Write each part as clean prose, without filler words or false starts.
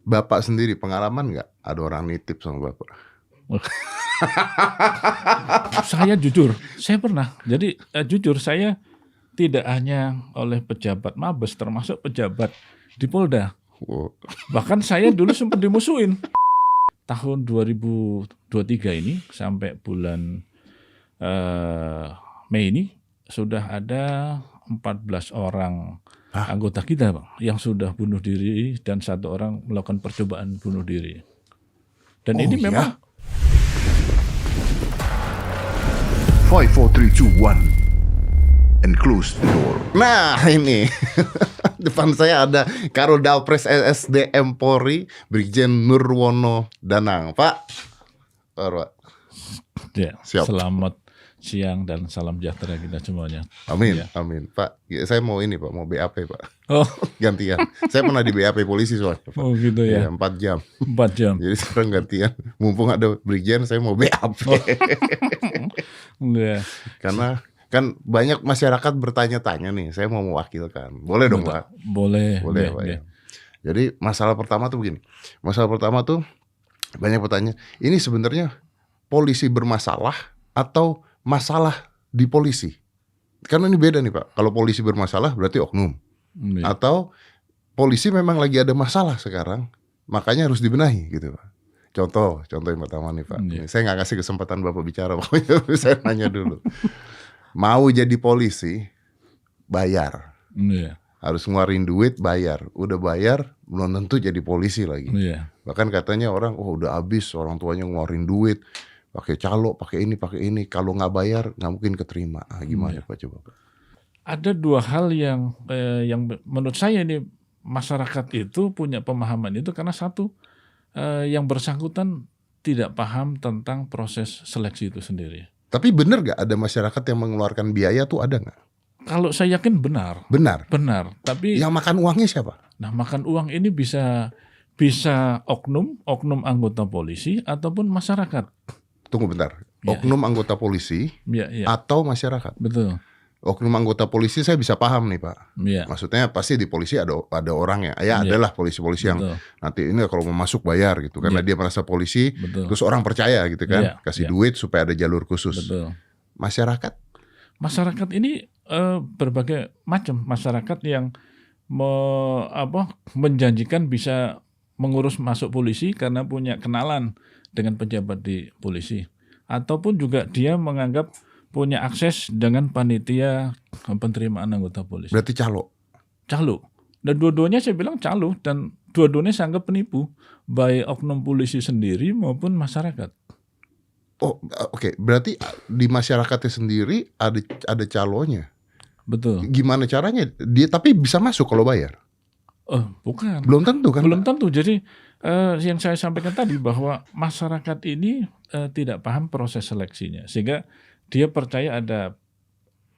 Bapak sendiri pengalaman nggak ada orang nitip sama Bapak? Saya jujur, saya pernah. Jadi jujur saya tidak hanya oleh pejabat Mabes, termasuk pejabat di Polda. Wow. Bahkan saya dulu sempat dimusuhin. Tahun 2023 ini sampai bulan Mei ini sudah ada 14 orang anggota kita, Bang, yang sudah bunuh diri dan 1 orang melakukan percobaan bunuh diri. Dan ini memang 5, 4, 3, 2, 1 and close the door. Nah ini depan saya ada Karodalpres SSDM Polri Brigjen Nurwono Danang. Pak, Pak. ya, Siap. Selamat siang dan salam sejahtera kita semuanya. Amin, Ya. amin. Pak, saya mau ini Pak, mau BAP Pak. Oh, Gantian. Saya pernah di BAP polisi soalnya Pak. oh gitu ya. 4 jam. 4 jam. Jadi sekarang gantian. Mumpung ada Brigjen, saya mau BAP. Ya. Karena kan banyak masyarakat bertanya-tanya nih, saya mau mewakilkan. Boleh dong Pak? Boleh. Boleh Pak ya. Jadi masalah pertama tuh begini. Masalah pertama tuh banyak bertanya, ini sebenarnya polisi bermasalah atau masalah di polisi? Karena ini beda nih Pak. Kalau polisi bermasalah berarti oknum. Ya. Atau polisi memang lagi ada masalah sekarang, makanya harus dibenahi gitu Pak. Contoh yang pertama nih Pak. Iya. Saya nggak kasih kesempatan Bapak bicara, pokoknya saya nanya dulu. Mau jadi polisi, bayar. Iya. Harus ngeluarin duit, bayar. Udah bayar, belum tentu jadi polisi lagi. Iya. Bahkan katanya orang, oh udah habis orang tuanya ngeluarin duit, pakai calo, pakai ini. Kalau nggak bayar, nggak mungkin keterima. Gimana Pak coba Pak? Ada 2 hal yang menurut saya ini masyarakat itu punya pemahaman itu karena satu, yang bersangkutan tidak paham tentang proses seleksi itu sendiri. Tapi benar nggak ada masyarakat yang mengeluarkan biaya tuh, ada nggak? Kalau saya yakin benar. Benar. Tapi Yang makan uangnya siapa? nah makan uang ini bisa oknum anggota polisi ataupun masyarakat. Tunggu bentar. Ya, Oknum anggota polisi Ya, atau masyarakat? betul. Oknum anggota polisi saya bisa paham nih Pak. Ya, Maksudnya pasti di polisi ada orangnya. Ya Iya. adalah polisi-polisi yang betul. nanti ini kalau mau masuk bayar gitu. Karena dia merasa polisi, Betul. terus orang percaya gitu kan. Iya, Kasih iya. duit supaya ada jalur khusus. Betul. Masyarakat? Masyarakat ini berbagai macam masyarakat yang menjanjikan bisa mengurus masuk polisi karena punya kenalan dengan pejabat di polisi, ataupun juga dia menganggap punya akses dengan panitia penerimaan anggota polisi. Berarti calo? Calo. Dan dua-duanya saya bilang calo, dan dua-duanya saya anggap penipu, baik oknum polisi sendiri maupun masyarakat. Oh oke. Berarti di masyarakatnya sendiri ada calonya. Betul. Gimana caranya? Dia tapi bisa masuk kalau bayar? Bukan. Belum tentu kan? Belum tentu. Jadi yang saya sampaikan tadi bahwa masyarakat ini tidak paham proses seleksinya, sehingga dia percaya ada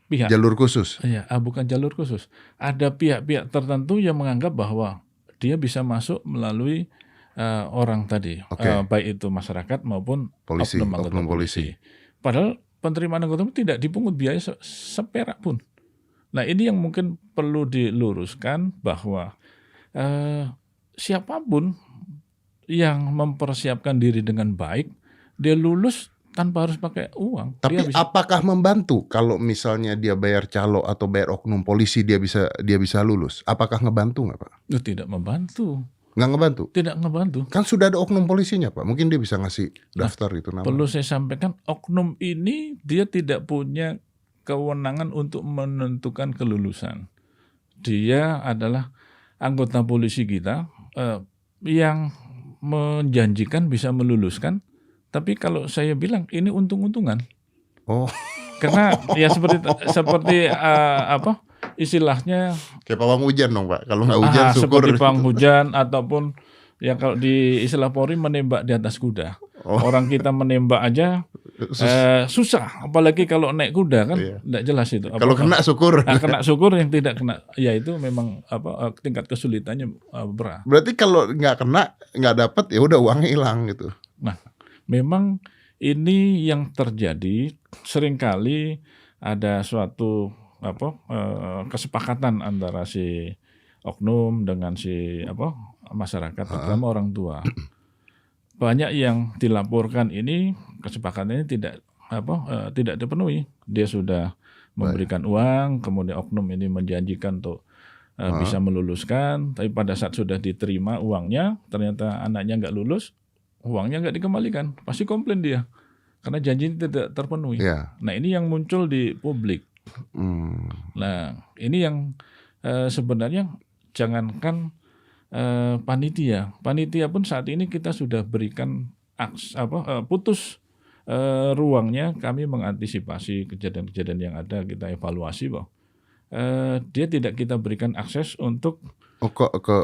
pihak Jalur khusus? bukan jalur khusus. Ada pihak-pihak tertentu yang menganggap bahwa dia bisa masuk melalui orang tadi, baik itu masyarakat maupun Polisi, oknum anggota oknum polisi. Padahal penerimaan anggota tidak dipungut biaya seperak pun. Nah ini yang mungkin perlu diluruskan bahwa siapapun yang mempersiapkan diri dengan baik, dia lulus tanpa harus pakai uang. Tapi apakah membantu kalau misalnya dia bayar calo atau bayar oknum polisi dia bisa lulus? Apakah ngebantu nggak Pak? Tidak membantu. Nggak ngebantu? Tidak ngebantu. Kan sudah ada oknum polisinya Pak. Mungkin dia bisa ngasih daftar itu nama. Perlu saya sampaikan, oknum ini dia tidak punya kewenangan untuk menentukan kelulusan. Dia adalah anggota polisi kita yang menjanjikan bisa meluluskan. Tapi kalau saya bilang ini untung-untungan. Oh. Karena ya seperti istilahnya Kayak pawang hujan dong Pak. Kalau nggak hujan syukur. Seperti pawang hujan ataupun ya kalau di istilah Polri menembak di atas kuda. Orang kita menembak aja susah, apalagi kalau naik kuda kan tidak jelas itu. Kalau kena syukur. Kena syukur, yang tidak kena ya itu memang tingkat kesulitannya berat. Berarti kalau nggak kena, nggak dapat ya udah uangnya hilang gitu. Nah, memang ini yang terjadi seringkali ada suatu kesepakatan antara si oknum dengan masyarakat, terutama orang tua. Banyak yang dilaporkan ini kesepakatannya tidak dipenuhi. Dia sudah memberikan uang, kemudian oknum ini menjanjikan untuk bisa meluluskan, tapi pada saat sudah diterima uangnya, ternyata anaknya nggak lulus, uangnya nggak dikembalikan, pasti komplain dia karena janji tidak terpenuhi. Iya. Nah, ini yang muncul di publik. Nah, ini yang sebenarnya jangankan panitia pun saat ini kita sudah berikan putus ruangnya, kami mengantisipasi kejadian-kejadian yang ada, kita evaluasi bahwa dia tidak kita berikan akses untuk ke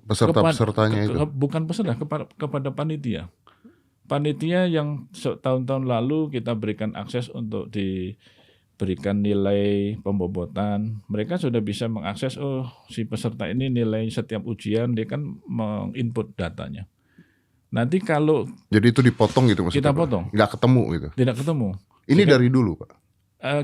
peserta-pesertanya itu. Bukan peserta, kepada panitia. Panitia yang tahun-tahun lalu kita berikan akses untuk diberikan nilai pembobotan. Mereka sudah bisa mengakses, si peserta ini nilai setiap ujian, dia kan menginput datanya. Nanti kalau Jadi itu dipotong gitu maksudnya? kita potong. Nggak ketemu gitu? Tidak ketemu. Ini dari dulu, Pak?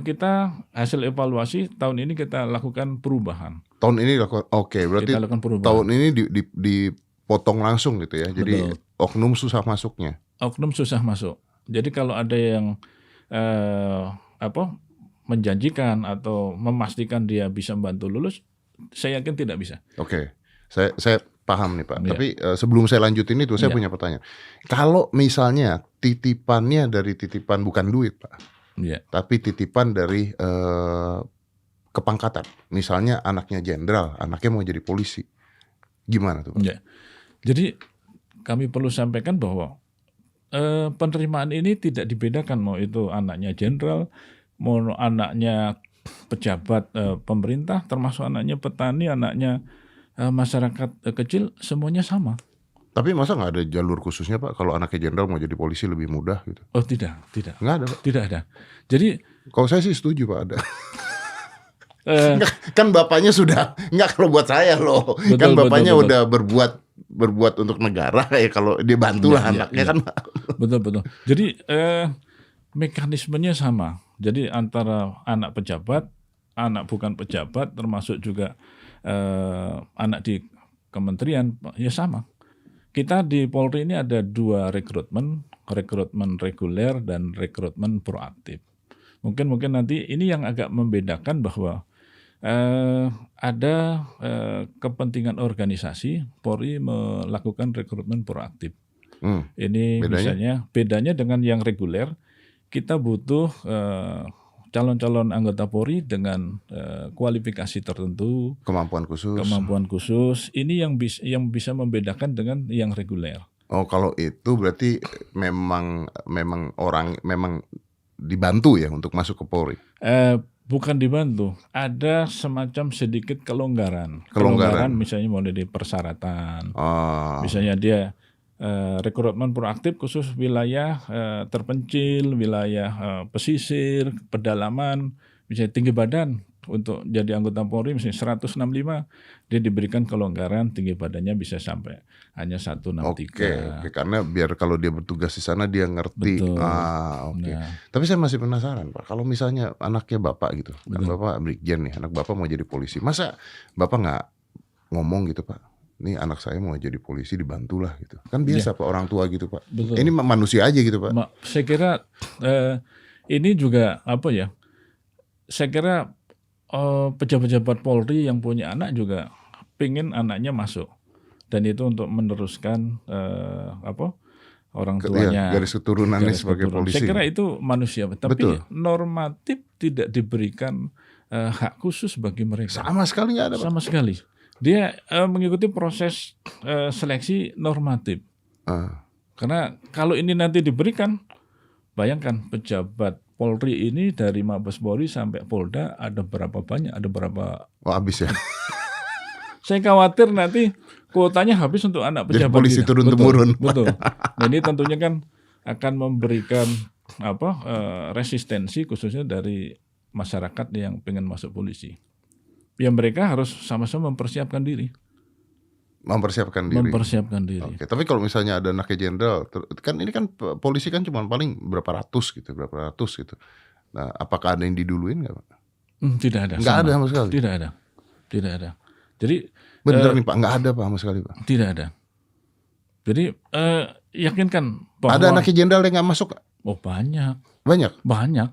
Kita hasil evaluasi tahun ini kita lakukan perubahan. Tahun ini oke, berarti Kita lakukan perubahan. tahun ini dipotong langsung gitu ya. Jadi Betul. oknum susah masuknya. Oknum susah masuk. Jadi kalau ada yang menjanjikan atau memastikan dia bisa membantu lulus, saya yakin tidak bisa. Oke. Saya paham nih Pak. Iya. Tapi sebelum saya lanjutin itu saya Iya. punya pertanyaan. Kalau misalnya titipannya dari titipan bukan duit Pak, Iya. tapi titipan dari kepangkatan. Misalnya anaknya jenderal, anaknya mau jadi polisi. Gimana tuh Pak? Ya. Jadi kami perlu sampaikan bahwa penerimaan ini tidak dibedakan, mau itu anaknya jenderal, mau anaknya pejabat pemerintah, termasuk anaknya petani, anaknya masyarakat kecil, semuanya sama. Tapi masa nggak ada jalur khususnya Pak? Kalau anaknya jenderal mau jadi polisi lebih mudah gitu? Oh tidak. Nggak ada Pak? Tidak ada. Jadi Kalau saya sih setuju Pak ada. Kan bapaknya sudah nggak, kalau buat saya loh. Betul, Kan bapaknya betul. udah berbuat untuk negara ya, kalau dia bantu lah Iya, anaknya iya. kan. Betul. Jadi mekanismenya sama. Jadi antara anak pejabat, anak bukan pejabat, termasuk juga anak di kementerian, ya sama. Kita di Polri ini ada 2 rekrutmen reguler dan rekrutmen proaktif. Mungkin nanti ini yang agak membedakan bahwa ada kepentingan organisasi, Polri melakukan rekrutmen proaktif. Ini Bedanya? misalnya bedanya dengan yang reguler, kita butuh calon-calon anggota Polri dengan kualifikasi tertentu, Kemampuan khusus. Ini yang bisa membedakan dengan yang reguler. Oh, kalau itu berarti memang dibantu ya untuk masuk ke Polri. Bukan dibantu, ada semacam sedikit kelonggaran. Misalnya mulai dari persyaratan. Misalnya dia rekrutmen proaktif khusus wilayah terpencil, wilayah pesisir, pedalaman, misalnya tinggi badan. Untuk jadi anggota Polri misalnya 165, dia diberikan kelonggaran, tinggi badannya bisa sampai hanya 163. Oke, karena biar kalau dia bertugas di sana dia ngerti. Betul. Oke. Nah. Tapi saya masih penasaran Pak, kalau misalnya anaknya Bapak gitu, kan Bapak Brigjen nih, anak Bapak mau jadi polisi, masa Bapak nggak ngomong gitu Pak? Nih anak saya mau jadi polisi, dibantulah gitu. Kan biasa Pak, orang tua gitu Pak. Betul. Ini manusia aja gitu Pak. Saya kira ini juga saya kira pejabat-pejabat Polri yang punya anak juga pingin anaknya masuk, dan itu untuk meneruskan orang tuanya, garis keturunannya sebagai polisi. Saya kira itu manusia, tapi Betul. normatif tidak diberikan hak khusus bagi mereka. Sama sekali nggak ada Pak. Sama sekali. Dia mengikuti proses seleksi normatif. Karena kalau ini nanti diberikan, bayangkan pejabat Polri ini dari Mabes Polri sampai Polda ada berapa banyak, ada berapa. Habis ya. Saya khawatir nanti kuotanya habis untuk anak Jadi pejabat polisi kita. turun-temurun. Betul. Nah, ini tentunya kan akan memberikan resistensi khususnya dari masyarakat yang pengen masuk polisi. Ya mereka harus sama-sama mempersiapkan diri. Mempersiapkan diri. Oke, tapi kalau misalnya ada anaknya jenderal, kan ini kan polisi kan cuma paling berapa ratus gitu. Nah, apakah ada yang diduluin nggak Pak? Tidak ada. Nggak ada sama sekali. Tidak ada. Jadi Bener nih Pak, nggak ada Pak sama sekali Pak. Tidak ada. Jadi yakinkan bahwa Ada anaknya jenderal yang nggak masuk? oh banyak. Banyak.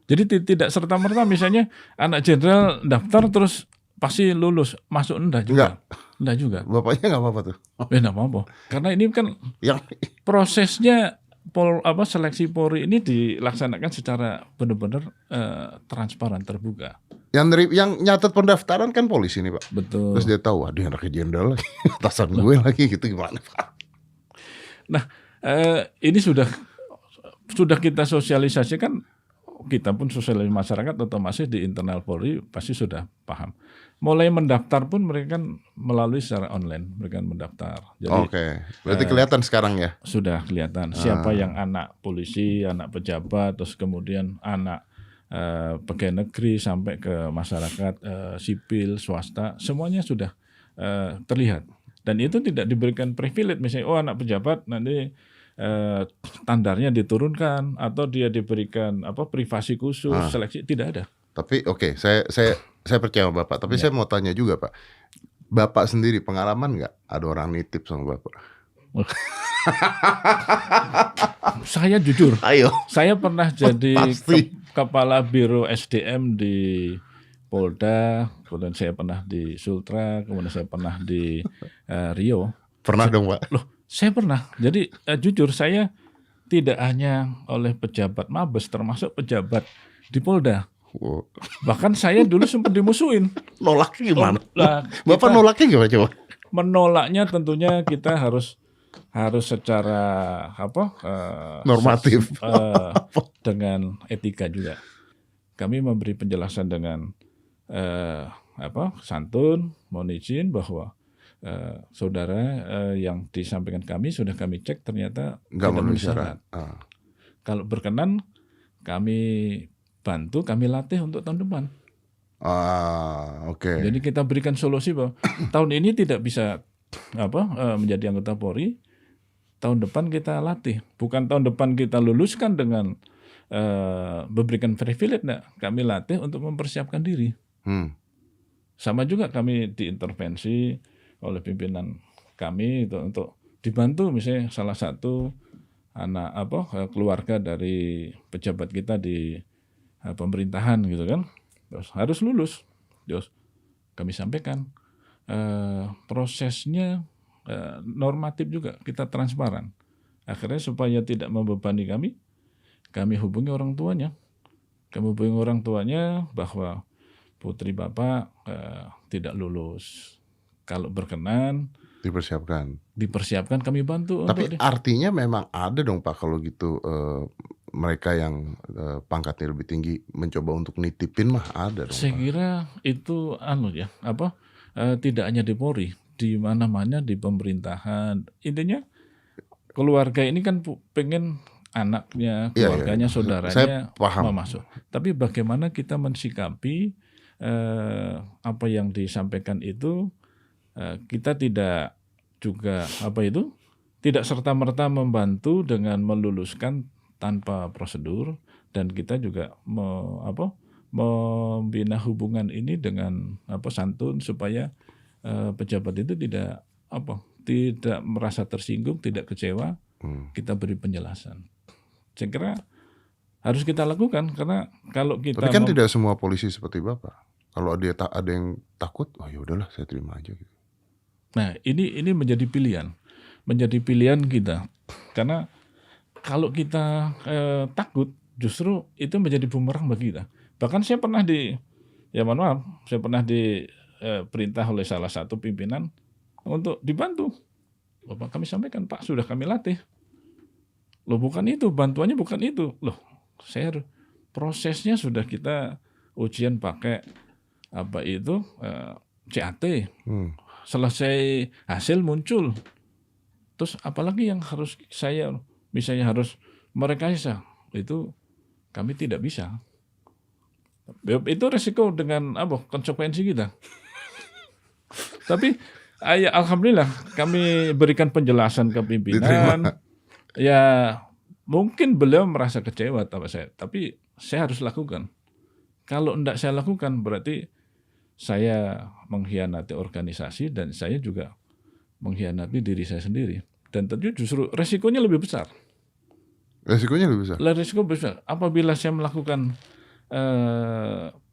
Jadi tidak serta-merta misalnya anak jenderal daftar terus pasti lulus, masuk enggak juga. Enggak juga. Bapaknya nggak apa-apa tuh. Enggak apa-apa. Karena ini kan Yang prosesnya seleksi Polri ini dilaksanakan secara benar-benar transparan, terbuka. yang nyatet pendaftaran kan polisi nih Pak. Betul. Terus dia tahu, waduh anaknya jenderal lagi, atasan gue lagi gitu, gimana Pak? Nah, ini sudah kita sosialisasikan, kita pun sosialisasi masyarakat otomatis di internal Polri pasti sudah paham. Mulai mendaftar pun mereka kan melalui secara online, mereka mendaftar. Jadi Oke, berarti kelihatan sekarang ya? sudah kelihatan siapa yang anak polisi, anak pejabat, terus kemudian anak pegawai negeri sampai ke masyarakat sipil, swasta, semuanya sudah terlihat. Dan itu tidak diberikan privilege, misalnya anak pejabat nanti standarnya diturunkan atau dia diberikan privasi khusus, seleksi, tidak ada. Tapi oke, saya percaya sama Bapak. Tapi saya mau tanya juga Pak, Bapak sendiri pengalaman nggak ada orang nitip sama Bapak? Saya jujur, Ayo. saya pernah jadi Pasti. kepala biro SDM di Polda, kemudian saya pernah di Sultra, kemudian saya pernah di Rio. Pernah dong Pak? Loh, saya pernah. Jadi jujur saya tidak hanya oleh pejabat Mabes, termasuk pejabat di Polda. Wow. Bahkan saya dulu sempat dimusuhin. Nolaknya gimana? Lah, Bapak kita nolaknya gimana coba? menolaknya tentunya kita harus secara Normatif. dengan etika juga. Kami memberi penjelasan dengan santun, mohon izin bahwa saudara yang disampaikan kami sudah kami cek ternyata Nggak tidak memenuhi memenuhi syarat. syarat. Kalau berkenan kami bantu, kami latih untuk tahun depan. Oke. Jadi kita berikan solusi bahwa tahun ini tidak bisa menjadi anggota Polri, tahun depan kita latih. Bukan tahun depan kita luluskan dengan memberikan privilege, enggak. Kami latih untuk mempersiapkan diri. Sama juga kami diintervensi oleh pimpinan kami untuk dibantu, misalnya salah satu anak keluarga dari pejabat kita di pemerintahan gitu kan, terus harus lulus. Terus kami sampaikan prosesnya normatif juga, kita transparan. Akhirnya supaya tidak membebani kami hubungi orang tuanya. Kami hubungi orang tuanya bahwa putri Bapak tidak lulus. Kalau berkenan dipersiapkan kami bantu. Tapi artinya memang ada dong Pak kalau gitu mereka yang pangkatnya lebih tinggi mencoba untuk nitipin mah ada dong. Saya kira itu tidak hanya di Polri, di mana-mana di pemerintahan. Intinya keluarga ini kan pengen anaknya, keluarganya, saudaranya mau masuk. Tapi bagaimana kita mensikapi apa yang disampaikan itu, kita tidak juga tidak serta-merta membantu dengan meluluskan tanpa prosedur, dan kita juga membina hubungan ini dengan santun supaya pejabat itu tidak merasa tersinggung, tidak kecewa. Kita beri penjelasan. Saya kira harus kita lakukan, karena kalau kita tapi kan tidak semua polisi seperti Bapak. Kalau ada yang takut, oh ya udahlah saya terima aja gitu. Nah, ini menjadi pilihan kita. Karena kalau kita takut, justru itu menjadi bumerang bagi kita. Bahkan saya pernah diperintah oleh salah satu pimpinan untuk dibantu. Bapak kami sampaikan, Pak, sudah kami latih. Loh, bukan itu, bantuannya bukan itu. Loh, prosesnya sudah kita ujian pakai CAT. Selesai hasil muncul. Terus apalagi yang harus saya misalnya harus merekayasa, itu kami tidak bisa. Itu resiko dengan konsekuensi kita. Tapi alhamdulillah kami berikan penjelasan ke pimpinan. Ya mungkin beliau merasa kecewa sama saya, tapi saya harus lakukan. Kalau tidak saya lakukan berarti saya mengkhianati organisasi dan saya juga mengkhianati diri saya sendiri. Dan tentu justru resikonya lebih besar. Resikonya lebih besar. Resiko besar. Apabila saya melakukan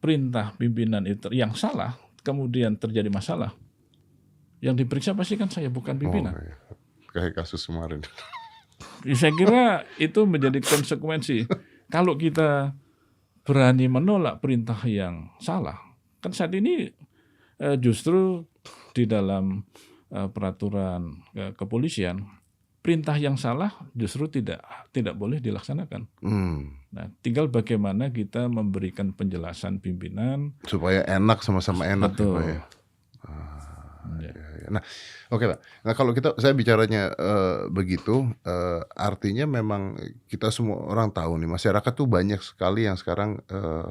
perintah pimpinan itu yang salah, kemudian terjadi masalah, yang diperiksa pasti kan saya, bukan pimpinan. Oh, iya. Kayak kasus kemarin. Saya kira itu menjadi konsekuensi. Kalau kita berani menolak perintah yang salah, kan saat ini justru di dalam peraturan kepolisian, perintah yang salah justru tidak boleh dilaksanakan. Nah, tinggal bagaimana kita memberikan penjelasan pimpinan Supaya enak, sama-sama enak. Betul. Ya, Pak, ya. Ya. Nah, oke Pak. Nah, kalau saya bicaranya begitu, artinya memang kita semua orang tahu nih, masyarakat tuh banyak sekali yang sekarang,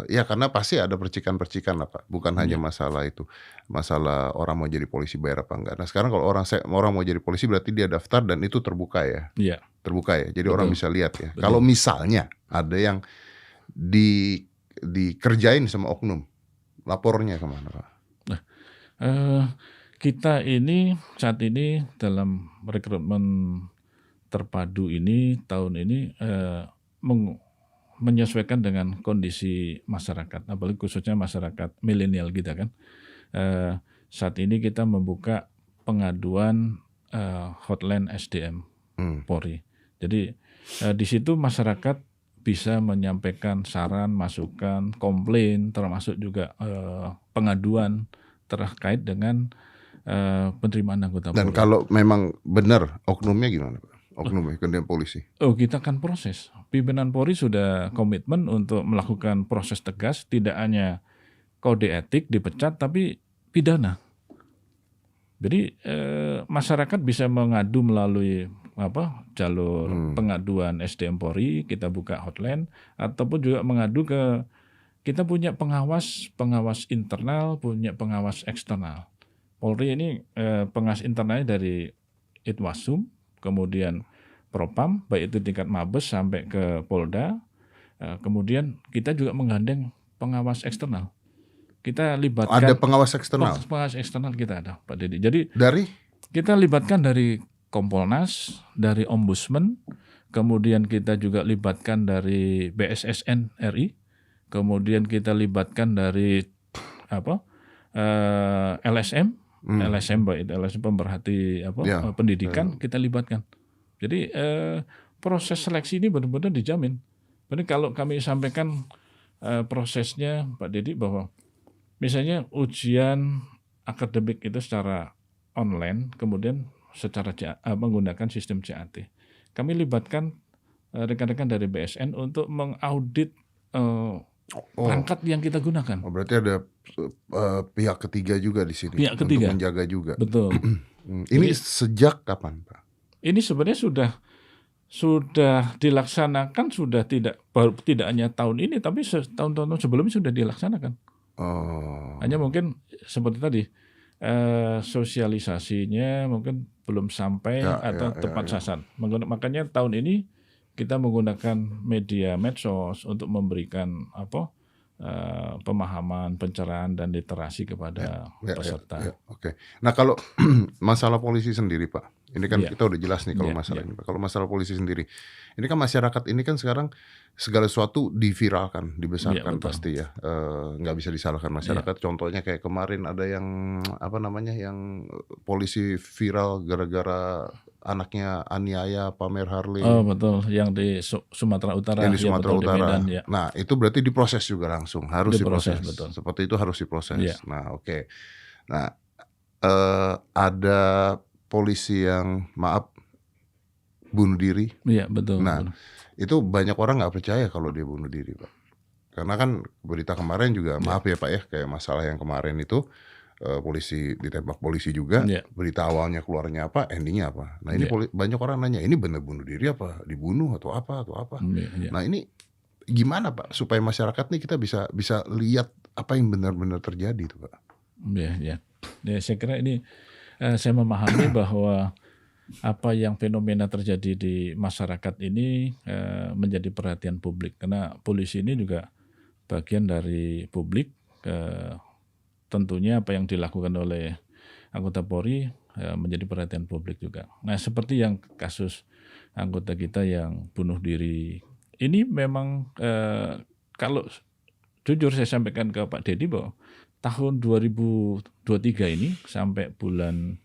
ya karena pasti ada percikan-percikan lah Pak. Bukan hanya masalah itu, masalah orang mau jadi polisi bayar apa enggak. Nah, sekarang kalau orang mau jadi polisi berarti dia daftar dan itu terbuka ya. Iya. Terbuka ya. Jadi Betul. orang bisa lihat ya. Betul. Kalau misalnya ada yang dikerjain sama oknum, lapornya kemana Pak? Nah, kita ini saat ini dalam rekrutmen terpadu ini tahun ini menyesuaikan dengan kondisi masyarakat, apalagi khususnya masyarakat milenial kita kan. Saat ini kita membuka pengaduan hotline SDM Polri. Jadi di situ masyarakat bisa menyampaikan saran, masukan, komplain, termasuk juga pengaduan terkait dengan penerimaan anggota Dan Polri. kalau memang benar oknumnya gimana Pak? Oknumnya kemudian polisi. Kita akan proses. Pimpinan Polri sudah komitmen untuk melakukan proses tegas, tidak hanya kode etik dipecat, tapi pidana. Jadi masyarakat bisa mengadu melalui jalur pengaduan SDM Polri, kita buka hotline, ataupun juga mengadu ke kita punya pengawas internal, punya pengawas eksternal. Polri ini pengawas internalnya dari Itwasum, kemudian Propam, baik itu tingkat Mabes sampai ke Polda. Kemudian kita juga menggandeng pengawas eksternal. Kita libatkan. Ada pengawas eksternal? Pengawas eksternal kita ada, Pak Dedi. Jadi dari? Kita libatkan dari Kompolnas, dari Ombudsman, kemudian kita juga libatkan dari BSSN RI, kemudian kita libatkan dari LSM, baik itu LSM pemerhati pendidikan, kita libatkan. Jadi proses seleksi ini benar-benar dijamin. Jadi kalau kami sampaikan prosesnya Pak Dedi, bahwa misalnya ujian akademik itu secara online, kemudian secara menggunakan sistem CAT. Kami libatkan rekan-rekan dari BSN untuk mengaudit perangkat yang kita gunakan. Oh, berarti ada pihak ketiga juga di sini. Pihak ketiga. Untuk menjaga juga. Betul. Ini sejak kapan Pak? Ini sebenarnya sudah dilaksanakan, tidak hanya tahun ini, tapi tahun-tahun sebelumnya sudah dilaksanakan. Hanya mungkin seperti tadi, sosialisasinya mungkin belum sampai atau tepat sasaran. Makanya tahun ini kita menggunakan media medsos untuk memberikan pemahaman, pencerahan dan literasi kepada peserta. Oke. Nah kalau masalah polisi sendiri Pak, ini kan kita udah jelas nih kalau masalah ini Pak. Kalau masalah polisi sendiri, ini kan masyarakat ini kan sekarang segala sesuatu diviralkan, dibesarkan pasti ya. Nggak bisa disalahkan masyarakat. Contohnya kayak kemarin ada yang yang polisi viral gara-gara anaknya aniaya pamer Harley. Oh betul, yang di Sumatera Utara. Yang di Sumatera Utara. Di Medan, ya. Nah itu berarti diproses juga langsung, harus diproses. Betul. Seperti itu harus diproses. Ya. Nah oke. Nah ada polisi yang bunuh diri. Iya betul. Nah itu banyak orang nggak percaya kalau dia bunuh diri Pak. Karena kan berita kemarin juga maaf ya Pak ya, kayak masalah yang kemarin itu. Polisi ditembak polisi juga, berita awalnya keluarnya apa, endingnya apa. Nah ini banyak orang nanya, ini benar bunuh diri apa, dibunuh atau apa. Nah ini gimana Pak supaya masyarakat nih kita bisa lihat apa yang benar-benar terjadi itu Pak. Ya, saya kira ini saya memahami bahwa apa yang fenomena terjadi di masyarakat ini menjadi perhatian publik, karena polisi ini juga bagian dari publik. tentunya apa yang dilakukan oleh anggota Polri menjadi perhatian publik juga. Nah, seperti yang kasus anggota kita yang bunuh diri ini memang kalau jujur saya sampaikan ke Pak Dedi bahwa tahun 2023 ini sampai bulan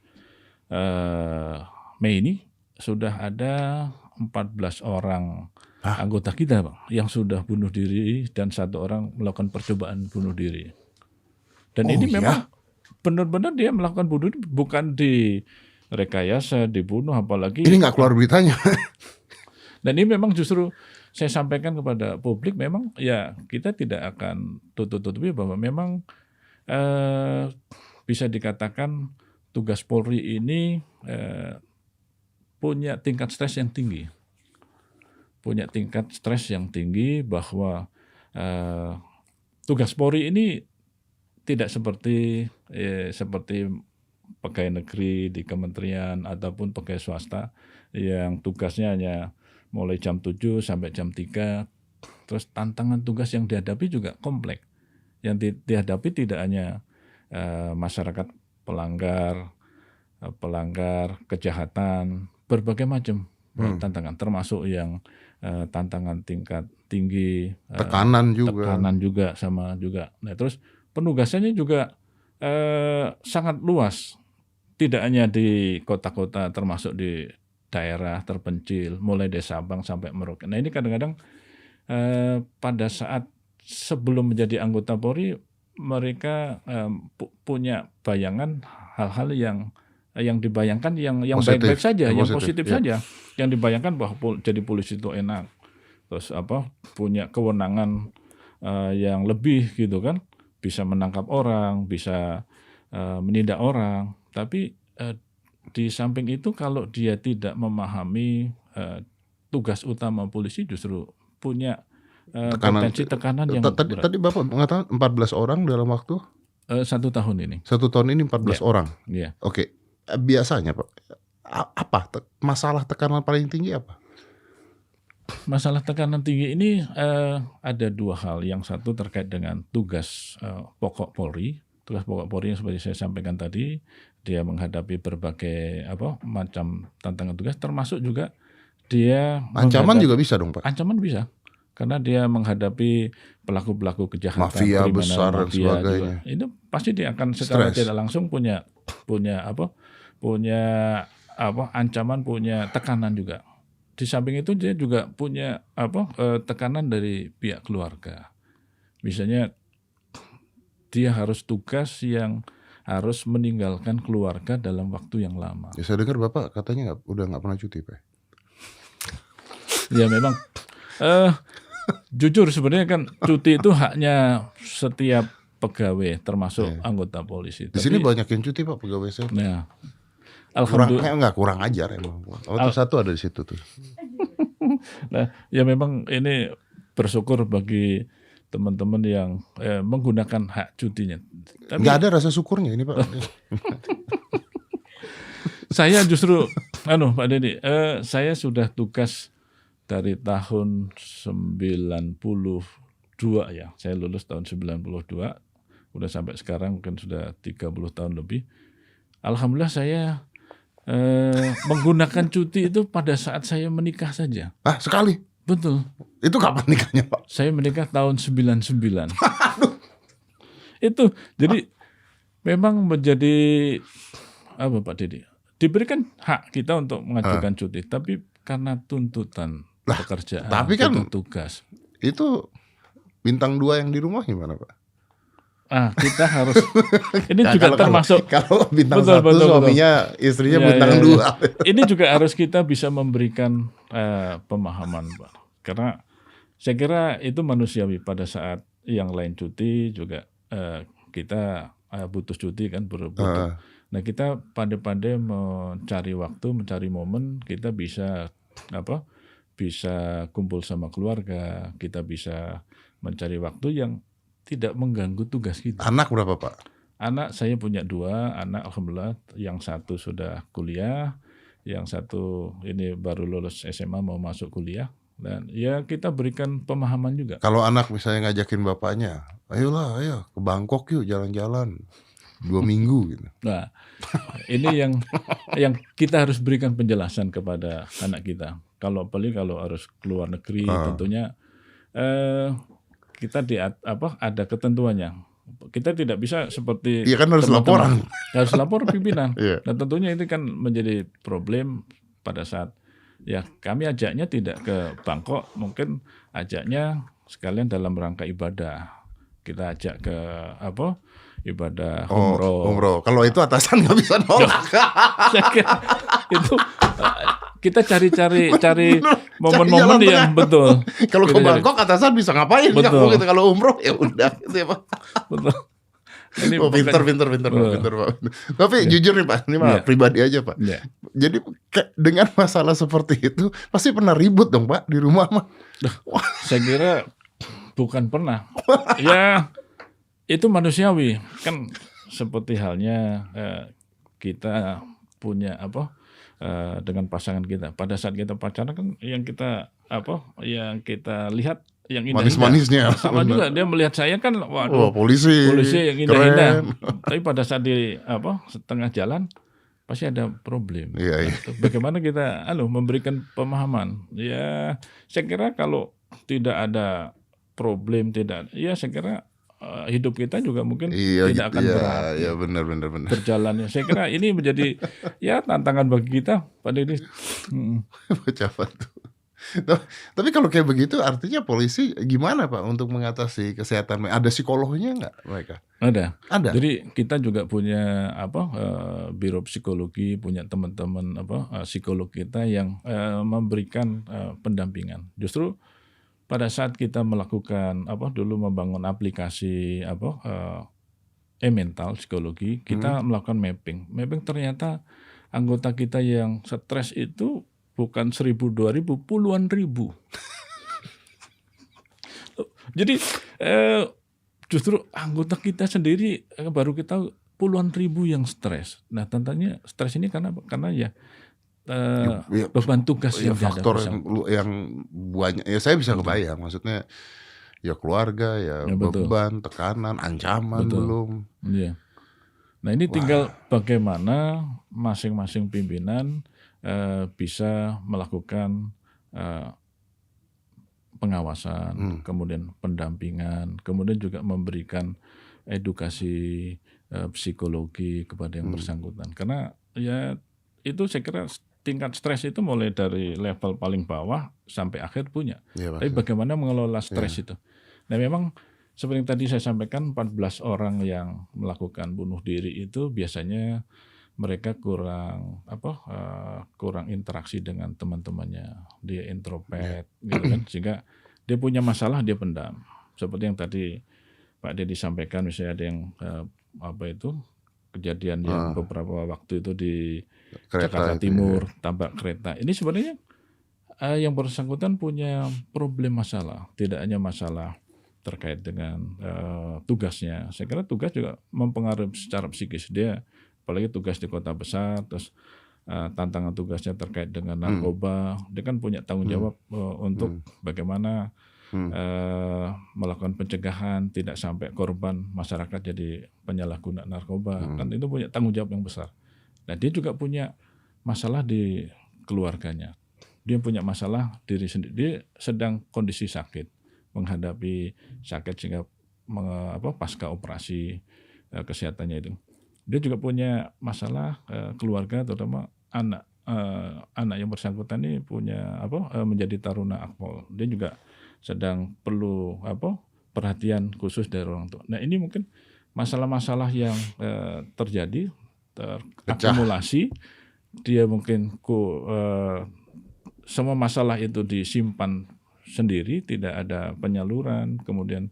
Mei ini sudah ada 14 orang anggota kita, Bang, yang sudah bunuh diri dan 1 orang melakukan percobaan bunuh diri. Dan ini memang benar-benar dia melakukan bunuh diri, bukan di rekayasa, dibunuh, apalagi Ini nggak keluar beritanya. dan ini memang justru saya sampaikan kepada publik, memang ya kita tidak akan tutup-tutupi bahwa memang bisa dikatakan tugas Polri ini punya tingkat stres yang tinggi. Punya tingkat stres yang tinggi bahwa tugas Polri ini tidak seperti pegawai negeri di kementerian ataupun pegawai swasta yang tugasnya hanya mulai jam 7 sampai jam 3. Terus tantangan tugas yang dihadapi juga kompleks. Yang dihadapi tidak hanya masyarakat pelanggar kejahatan, berbagai macam tantangan, termasuk yang tantangan tingkat tinggi, Tekanan juga. sama juga. Nah, terus penugasannya juga sangat luas, tidak hanya di kota-kota, termasuk di daerah terpencil, mulai dari Sabang sampai Merauke. Nah, ini kadang-kadang pada saat sebelum menjadi anggota Polri, mereka punya bayangan hal-hal yang dibayangkan yang baik-baik saja, yang positif saja, yang dibayangkan bahwa jadi polisi itu enak, terus punya kewenangan yang lebih gitu kan, bisa menangkap orang, bisa menindak orang. Tapi di samping itu kalau dia tidak memahami tugas utama polisi, justru punya potensi tekanan yang berat. Tadi Bapak mengatakan 14 orang dalam waktu 1 tahun ini. 1 tahun ini 14 orang. Iya. Oke. Biasanya Pak, apa masalah tekanan paling tinggi apa? Masalah tekanan tinggi ini ada 2 hal. Yang satu terkait dengan tugas pokok Polri. Tugas pokok Polri yang seperti saya sampaikan tadi, dia menghadapi berbagai macam tantangan tugas, termasuk juga dia Ancaman juga bisa dong Pak? Ancaman bisa. Karena dia menghadapi pelaku-pelaku kejahatan, mafia kriminal, besar dan sebagainya. juga. Itu pasti dia akan secara tidak langsung punya ancaman, punya tekanan juga. Di samping itu dia juga punya tekanan dari pihak keluarga. Misalnya dia harus tugas yang harus meninggalkan keluarga dalam waktu yang lama. Ya, saya dengar Bapak katanya udah nggak pernah cuti Pak. Ya memang jujur sebenarnya kan cuti itu haknya setiap pegawai, termasuk anggota polisi. Di sini banyak yang cuti Pak, pegawai saya. Nah, alhamdulillah kurang ajar emang. Satu ada di situ tuh. Nah, ya memang ini bersyukur bagi teman-teman yang menggunakan hak cutinya. Tapi nggak ada rasa syukurnya ini Pak. Saya justru, Pak Dedi, saya sudah tugas dari tahun 92 ya. Saya lulus tahun 92, udah sampai sekarang mungkin sudah 30 tahun lebih. Alhamdulillah saya menggunakan cuti itu pada saat saya menikah saja. Sekali? Betul. Itu kapan nikahnya Pak? Saya menikah tahun 99. Itu jadi memang menjadi Pak Dedi? Diberikan hak kita untuk mengajukan cuti, tapi karena tuntutan pekerjaan, tapi kan tugas. Itu bintang 2 yang di rumah gimana Pak? Kita harus ini juga termasuk kalau bintang 1 suaminya, istrinya bintang 2. Ini juga harus kita bisa memberikan pemahaman, Pak. Karena saya kira itu manusiawi pada saat yang lain cuti juga kita butuh cuti kan butuh. Nah, kita pandai-pandai mencari waktu, mencari momen, kita bisa bisa kumpul sama keluarga, kita bisa mencari waktu yang tidak mengganggu tugas kita. Anak berapa Pak? Anak saya punya 2 anak, alhamdulillah. Yang satu sudah kuliah, yang satu ini baru lulus SMA mau masuk kuliah. Dan ya kita berikan pemahaman juga. Kalau anak misalnya ngajakin bapaknya, ayolah, ayo ke Bangkok yuk jalan-jalan 2 minggu gitu. Nah, ini yang kita harus berikan penjelasan kepada anak kita. Kalau harus keluar negeri, tentunya kita ada ketentuannya. Kita tidak bisa seperti Iya kan harus teman-teman. laporan. Harus lapor pimpinan. Iya. Dan tentunya itu kan menjadi problem pada saat ya kami ajaknya tidak ke Bangkok, mungkin ajaknya sekalian dalam rangka ibadah. Kita ajak ke ibadah umroh. Kalau itu atasan nggak bisa nolak. Saya kira itu kita cari momen-momen jalan yang betul. Kalau ke Kita cari- Bangkok atasan bisa ngapain? Betul. Gitu. Kalau umroh ya udah gitu ya Pak. betul. Ini Oh, pinter Pak. Tapi jujur nih Pak, ini mah Iya. pribadi aja Pak. Ya. Jadi dengan masalah seperti itu pasti pernah ribut dong Pak di rumah mah. Saya kira bukan pernah. Ya itu manusiawi kan seperti halnya kita punya dengan pasangan kita. Pada saat kita pacaran kan yang kita lihat yang indah. Manis-manisnya. Sama juga dia melihat saya kan waduh. Oh, polisi Yang indah-indah. keren. Tapi pada saat di setengah jalan pasti ada problem. Iya, iya. Bagaimana kita memberikan pemahaman? Ya, saya kira kalau tidak ada problem, ya saya kira hidup kita juga mungkin tidak akan berat. Iya, benar. Berjalannya. Saya kira ini menjadi ya tantangan bagi kita, Pak Deddy. Bocah tuh. Tapi kalau kayak begitu artinya polisi gimana Pak untuk mengatasi kesehatan? Ada psikolognya nggak mereka? Ada. Ada. Jadi kita juga punya biro psikologi, punya teman-teman psikolog kita yang memberikan pendampingan. Justru pada saat kita melakukan dulu membangun aplikasi e-mental psikologi, kita melakukan mapping. Mapping ternyata anggota kita yang stres itu bukan 1.000, 2.000, puluhan ribu. Jadi justru anggota kita sendiri baru kita puluhan ribu yang stres. Nah, tentunya stres ini karena ya beban tugas yang faktor dihadapi. yang banyak. Ya saya bisa kebayang. Maksudnya ya keluarga, ya betul. beban, tekanan, ancaman belum. Iya. Nah ini tinggal bagaimana masing-masing pimpinan bisa melakukan pengawasan, kemudian pendampingan, kemudian juga memberikan edukasi psikologi kepada yang bersangkutan. Karena ya itu saya kira tingkat stres itu mulai dari level paling bawah sampai akhir punya. Ya, tapi bagaimana mengelola stres itu. Nah memang seperti yang tadi saya sampaikan 14 orang yang melakukan bunuh diri itu biasanya mereka kurang interaksi dengan teman-temannya, dia introvert gitu kan, sehingga dia punya masalah dia pendam. Seperti yang tadi Pak Deddy sampaikan, misalnya ada yang kejadian yang beberapa waktu itu di Jakarta Timur, tabrak kereta. Ini sebenarnya yang bersangkutan punya problem masalah, tidak hanya masalah terkait dengan tugasnya. Saya kira tugas juga mempengaruhi secara psikis dia. Apalagi tugas di kota besar, terus tantangan tugasnya terkait dengan narkoba, dia kan punya tanggung jawab untuk bagaimana melakukan pencegahan, tidak sampai korban masyarakat jadi penyalahguna narkoba, kan itu punya tanggung jawab yang besar. Nah dia juga punya masalah di keluarganya, dia punya masalah diri sendiri, dia sedang kondisi sakit, menghadapi sakit sehingga pasca operasi kesehatannya itu. Dia juga punya masalah keluarga, terutama anak yang bersangkutan ini punya menjadi taruna akpol. Dia juga sedang perlu perhatian khusus dari orang tua. Nah ini mungkin masalah-masalah yang terjadi terakumulasi. Dia mungkin semua masalah itu disimpan sendiri, tidak ada penyaluran, kemudian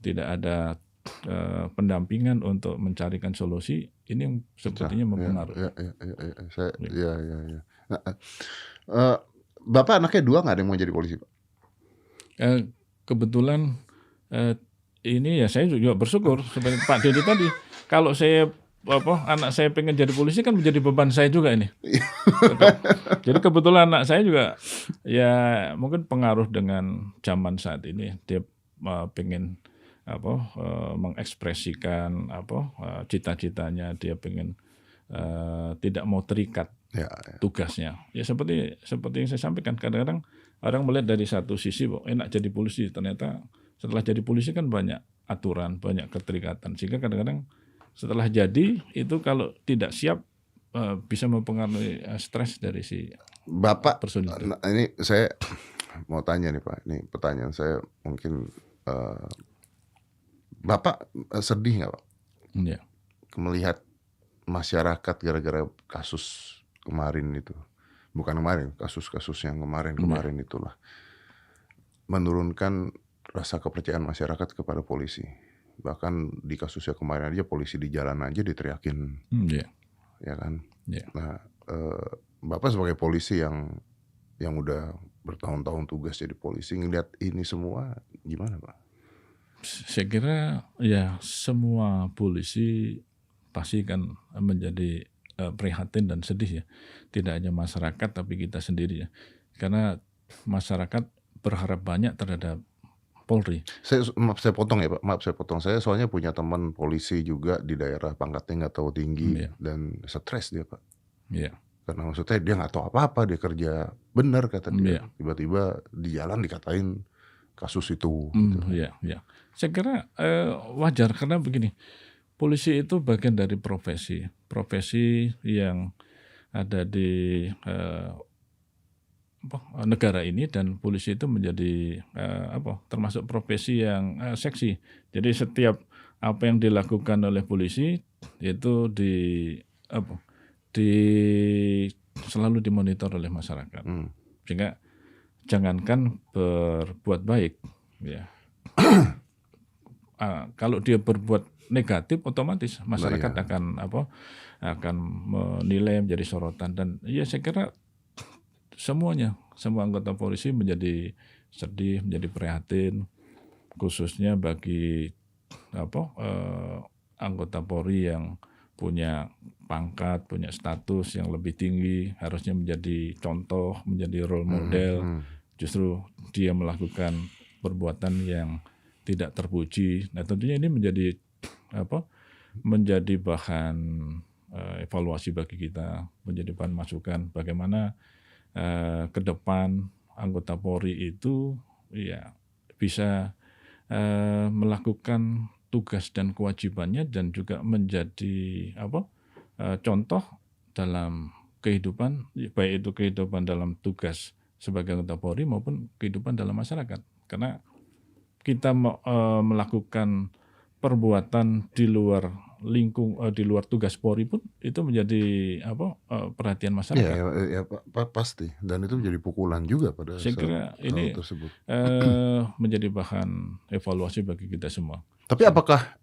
tidak ada pendampingan untuk mencarikan solusi. Ini yang sepertinya mempengaruhi. Bapak anaknya 2 nggak ada yang mau jadi polisi Pak? Kebetulan ini ya saya juga bersyukur seperti Pak Deddy tadi. Kalau saya anak saya pengen jadi polisi kan menjadi beban saya juga ini. Jadi kebetulan anak saya juga ya mungkin pengaruh dengan zaman saat ini, dia pengen mengekspresikan cita-citanya, dia pengen tidak mau terikat Ya, tugasnya. Ya seperti yang saya sampaikan, kadang-kadang orang melihat dari satu sisi enak jadi polisi, ternyata setelah jadi polisi kan banyak aturan, banyak keterikatan, sehingga kadang-kadang setelah jadi itu kalau tidak siap bisa mempengaruhi stres dari si Bapak, personil itu. nah, ini saya mau tanya nih Pak, ini pertanyaan saya mungkin Bapak sedih nggak Pak Ya. melihat masyarakat gara-gara kasus kemarin itu, bukan kemarin, kasus-kasus yang kemarin itulah menurunkan rasa kepercayaan masyarakat kepada polisi. Bahkan di kasusnya kemarin aja polisi di jalan aja diteriakin, Ya. ya kan. Ya. Nah, Bapak sebagai polisi yang udah bertahun-tahun tugas jadi polisi, ngeliat ini semua gimana Pak? Saya kira ya semua polisi pasti kan menjadi prihatin dan sedih ya. Tidak hanya masyarakat tapi kita sendiri ya. Karena masyarakat berharap banyak terhadap Polri. Maaf saya potong ya Pak, maaf saya potong. Saya soalnya punya teman polisi juga di daerah pangkatnya nggak tahu tinggi Iya. dan stres dia Pak. Ya. Karena maksudnya dia nggak tahu apa-apa, dia kerja benar kata dia. Iya. Tiba-tiba di jalan dikatain kasus itu. Ya. Saya kira wajar karena begini, polisi itu bagian dari profesi yang ada di negara ini, dan polisi itu menjadi termasuk profesi yang seksi. Jadi setiap apa yang dilakukan oleh polisi itu selalu dimonitor oleh masyarakat. Sehingga jangankan berbuat baik, ya. Kalau dia berbuat negatif, otomatis masyarakat akan menilai, menjadi sorotan. Dan ya saya kira semua anggota polisi menjadi sedih, menjadi prihatin, khususnya bagi anggota Polri yang punya pangkat, punya status yang lebih tinggi, harusnya menjadi contoh, menjadi role model. Justru dia melakukan perbuatan yang tidak terpuji. Nah tentunya ini menjadi bahan evaluasi bagi kita, menjadi bahan masukan bagaimana ke depan anggota Polri itu ya bisa melakukan tugas dan kewajibannya dan juga menjadi contoh dalam kehidupan, baik itu kehidupan dalam tugas sebagai anggota Polri maupun kehidupan dalam masyarakat. Karena kita melakukan perbuatan di luar di luar tugas Polri pun itu menjadi perhatian masyarakat. Ya, pasti, dan itu menjadi pukulan juga pada Saya kira ini tersebut. menjadi bahan evaluasi bagi kita semua. Tapi apakah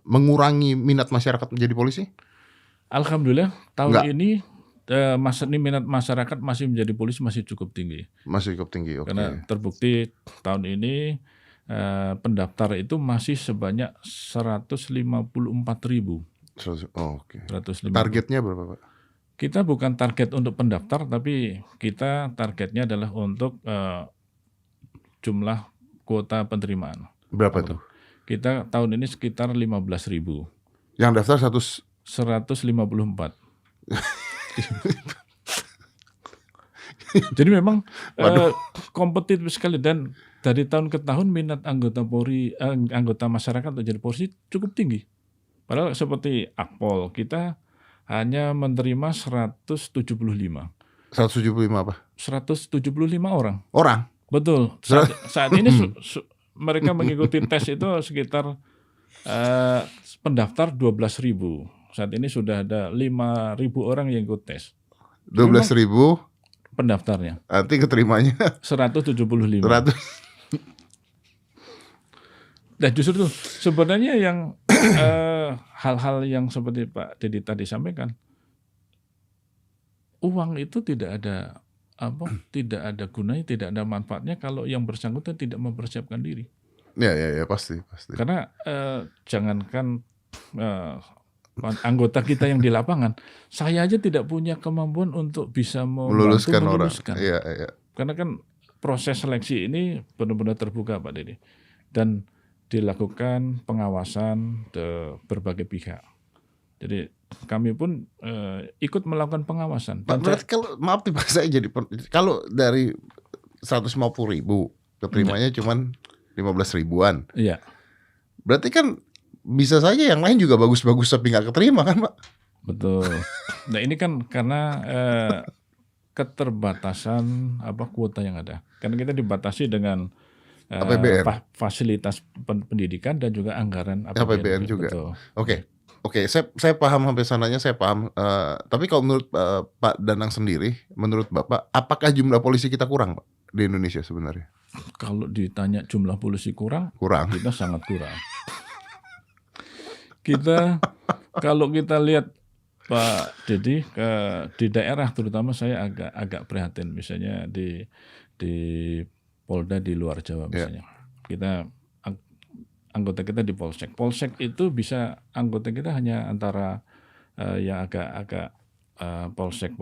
mengurangi minat masyarakat menjadi polisi? Alhamdulillah tahun Enggak. ini minat masyarakat masih menjadi polisi masih cukup tinggi. Masih cukup tinggi, oke. Karena terbukti tahun ini pendaftar itu masih sebanyak 154.000. Oke. 150. Targetnya berapa Pak? Kita bukan target untuk pendaftar, tapi kita targetnya adalah untuk jumlah kuota penerimaan. Berapa tuh? Kita tahun ini sekitar 15.000. Yang daftar 154. Jadi memang kompetitif sekali, dan dari tahun ke tahun minat anggota Polri, anggota masyarakat untuk jadi polisi cukup tinggi. Padahal seperti Akpol kita hanya menerima 175 175 apa? 175 orang. Orang? Betul. Saat ini mereka mengikuti tes itu sekitar pendaftar 12.000. Saat ini sudah ada 5.000 orang yang ikut tes. 12.000 pendaftarnya. nanti keterimanya 175. 100. Nah justru itu sebenarnya yang hal-hal yang seperti Pak Dedi tadi sampaikan, uang itu tidak ada tidak ada gunanya, tidak ada manfaatnya kalau yang bersangkutan tidak mempersiapkan diri. Ya pasti. Karena jangankan anggota kita yang di lapangan, saya aja tidak punya kemampuan untuk bisa membantu Meluluskan orang. meluluskan. Iya, iya. Karena kan proses seleksi ini benar-benar terbuka Pak Dede. Dan dilakukan pengawasan ke berbagai pihak. Jadi kami pun ikut melakukan pengawasan. Pak, berarti kalau maaf nih Pak, saya jadi kalau dari 150.000 keterimanya cuman 15 ribuan. Iya. Berarti kan bisa saja yang lain juga bagus-bagus tapi nggak keterima kan Pak? Betul. Nah ini kan karena keterbatasan kuota yang ada. Karena kita dibatasi dengan APBN. Fasilitas pendidikan dan juga anggaran APBN juga. Betul. Oke, saya paham sampai sananya, saya paham. Tapi kalau menurut Pak Danang sendiri, menurut Bapak, apakah jumlah polisi kita kurang Pak di Indonesia sebenarnya? Kalau ditanya jumlah polisi kurang, kita sangat kurang. Kalau kita lihat Pak Dedi di daerah, terutama saya agak prihatin, misalnya di Polda di luar Jawa misalnya. Kita anggota kita di Polsek. Polsek itu bisa anggota kita hanya antara yang agak polsek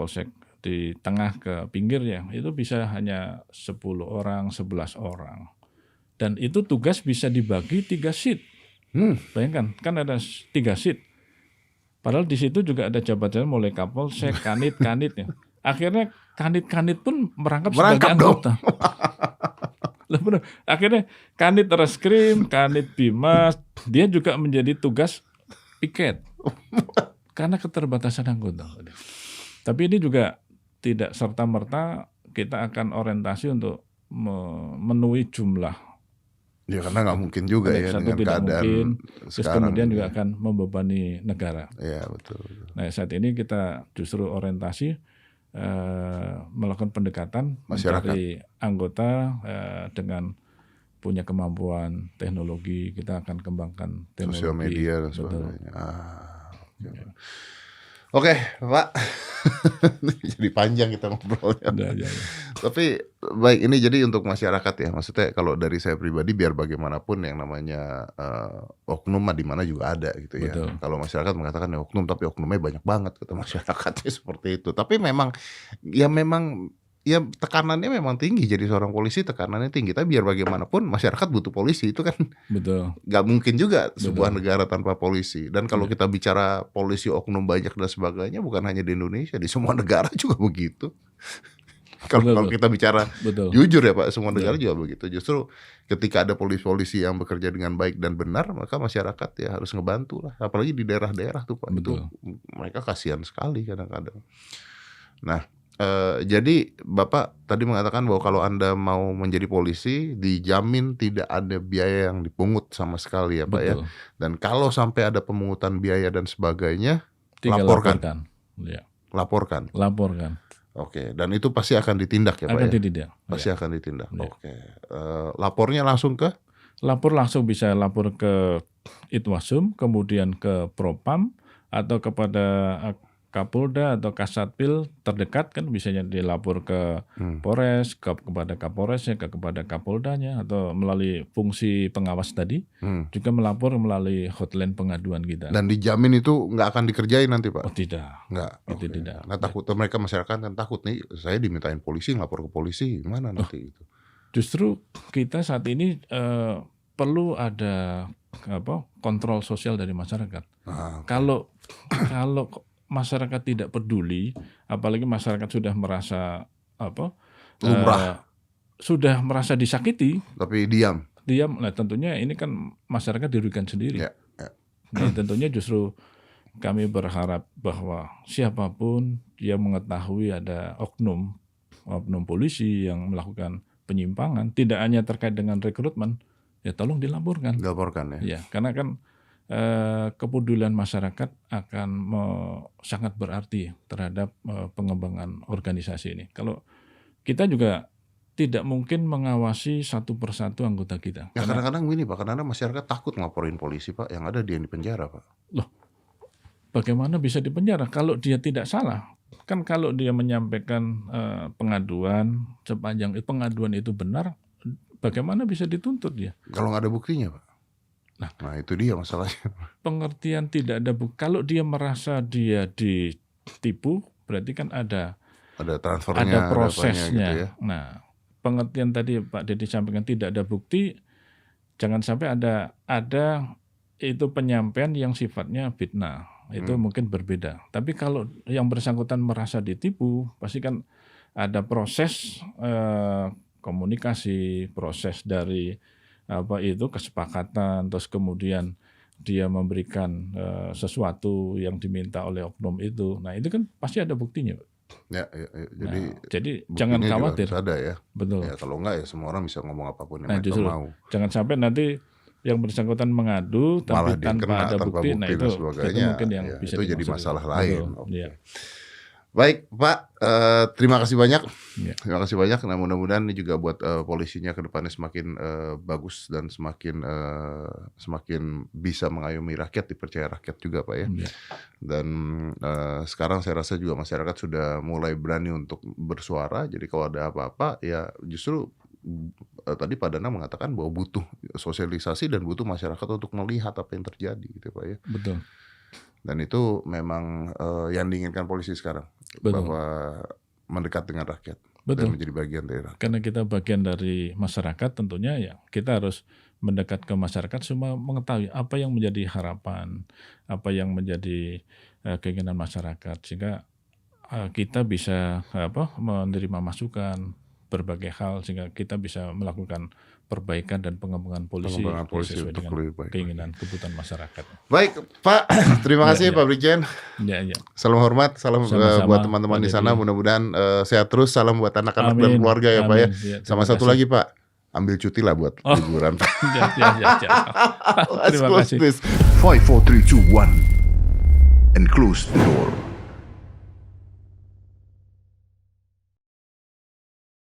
di tengah ke pinggir ya. Itu bisa hanya 10 orang, 11 orang. Dan itu tugas bisa dibagi 3 shift. Bayangkan, kan ada 3 shift. Padahal di situ juga ada jabatan mulai Kapolsek, Kanit ya. Akhirnya Kanit pun merangkap sebagai anggota. Benar. Akhirnya Kanit Reskrim, Kanit Bimas, dia juga menjadi tugas piket karena keterbatasan anggota. Tapi ini juga tidak serta-merta kita akan orientasi untuk memenuhi jumlah. Ya karena nggak mungkin juga ya dengan keadaan mungkin, sekarang. Terus kemudian juga akan membebani negara. Iya betul. Nah saat ini kita justru orientasi melakukan pendekatan mencari anggota dengan punya kemampuan teknologi. Kita akan kembangkan teknologi sosial media dan sebagainya. Oke, Pak. Jadi panjang kita ngobrolnya. Tapi baik, ini jadi untuk masyarakat ya. Maksudnya kalau dari saya pribadi, biar bagaimanapun yang namanya oknum di mana juga ada gitu ya. Betul. Kalau masyarakat mengatakan ya oknum, tapi oknumnya banyak banget kata masyarakatnya seperti itu. Tapi memang tekanannya memang tinggi, jadi seorang polisi tekanannya tinggi. Tapi biar bagaimanapun masyarakat butuh polisi, itu kan betul. Gak mungkin juga sebuah negara tanpa polisi. Dan kalau kita bicara polisi oknum banyak dan sebagainya, bukan hanya di Indonesia, di semua negara juga begitu. Kalau kita bicara jujur ya Pak, semua negara juga begitu. Justru ketika ada polisi-polisi yang bekerja dengan baik dan benar, maka masyarakat ya harus ngebantu lah. Apalagi di daerah-daerah tuh Pak, itu mereka kasihan sekali kadang-kadang. Nah, jadi Bapak tadi mengatakan bahwa kalau Anda mau menjadi polisi, dijamin tidak ada biaya yang dipungut sama sekali ya Pak ya. Dan kalau sampai ada pemungutan biaya dan sebagainya, laporkan. Ya. Laporkan. Oke, dan itu pasti akan ditindak ya Pak ya? Pasti akan ditindak. Ya. Oke. Lapornya langsung ke? Langsung bisa lapor ke Itwasum, kemudian ke Propam, atau kepada Kapolda atau Kasatpil terdekat, kan bisanya dilapor ke Polres, kepada Kapolresnya, kepada Kapoldanya, atau melalui fungsi pengawas tadi, juga melapor melalui hotline pengaduan kita. Dan dijamin itu nggak akan dikerjain nanti Pak? Oh tidak. Nggak? Itu tidak. Nah takut mereka masyarakat kan takut nih, saya dimintain polisi, ngelapor ke polisi, gimana nanti itu? Justru kita saat ini perlu ada kontrol sosial dari masyarakat. Kalau masyarakat tidak peduli, apalagi masyarakat sudah merasa lumrah, sudah merasa disakiti, tapi diam. Nah tentunya ini kan masyarakat dirugikan sendiri. Ya. Nah, tentunya justru kami berharap bahwa siapapun yang mengetahui ada oknum polisi yang melakukan penyimpangan, tidak hanya terkait dengan rekrutmen, ya tolong dilaporkan. Dilaporkan ya. Ya, karena kan kepedulian masyarakat akan sangat berarti terhadap pengembangan organisasi ini. Kalau kita juga tidak mungkin mengawasi satu persatu anggota kita. Ya kadang-kadang gini Pak, kadang-kadang masyarakat takut ngelaporin polisi Pak, yang ada dia yang dipenjara Pak. Loh, bagaimana bisa dipenjara kalau dia tidak salah? Kan kalau dia menyampaikan pengaduan, sepanjang pengaduan itu benar, bagaimana bisa dituntut dia? Kalau nggak ada buktinya Pak? Nah itu dia masalahnya. Pengertian tidak ada bukti. Kalau dia merasa dia ditipu, berarti kan ada Transfernya, ada apanya prosesnya. gitu ya. Nah, pengertian tadi Pak Deddy sampaikan tidak ada bukti, jangan sampai ada itu penyampaian yang sifatnya fitnah. Itu mungkin berbeda. Tapi kalau yang bersangkutan merasa ditipu, pasti kan ada proses komunikasi, proses dari kesepakatan, terus kemudian dia memberikan sesuatu yang diminta oleh oknum itu. Nah, itu kan pasti ada buktinya. Ya. Jadi jangan buktinya juga khawatir. harus ada ya. Betul. Ya kalau enggak ya semua orang bisa ngomong apapun yang Nah, mereka justru mau. jangan sampai nanti yang bersangkutan mengadu Malah tapi dia tanpa kena ada tanpa bukti. Nah, dan itu sebagainya. mungkin yang Ya, bisa itu jadi dimaksud. masalah Betul. lain. Oke. Iya. Baik Pak, terima kasih banyak. Ya. Terima kasih banyak. Nah mudah-mudahan ini juga buat polisinya ke depannya semakin bagus dan semakin bisa mengayomi rakyat, dipercaya rakyat juga Pak ya. Ya. Dan sekarang saya rasa juga masyarakat sudah mulai berani untuk bersuara. Jadi kalau ada apa-apa ya justru tadi Pak Danang mengatakan bahwa butuh sosialisasi dan butuh masyarakat untuk melihat apa yang terjadi gitu Pak ya. Betul. Dan itu memang yang diinginkan polisi sekarang. Betul. Bahwa mendekat dengan rakyat. Betul. Dan menjadi bagian dari rakyat. Karena kita bagian dari masyarakat, tentunya ya kita harus mendekat ke masyarakat semua mengetahui apa yang menjadi harapan, apa yang menjadi keinginan masyarakat, sehingga kita bisa menerima masukan berbagai hal, sehingga kita bisa melakukan perbaikan dan pengembangan polisi sesuai untuk dengan lebih baik. keinginan kebutuhan masyarakat. Baik Pak, terima kasih Ya. Pak Brigjen. Ya. Salam hormat, salam Sama-sama, buat teman-teman Pak di sana. Deddy. Mudah-mudahan sehat terus. Salam buat anak-anak dan Amin. keluarga ya Pak ya. Amin. Ya, Sama terima satu kasih. lagi Pak, ambil cuti lah buat liburan. Ya. Let's Terima close kasih. this. 5, 4, 3, 2, 1. And close the door.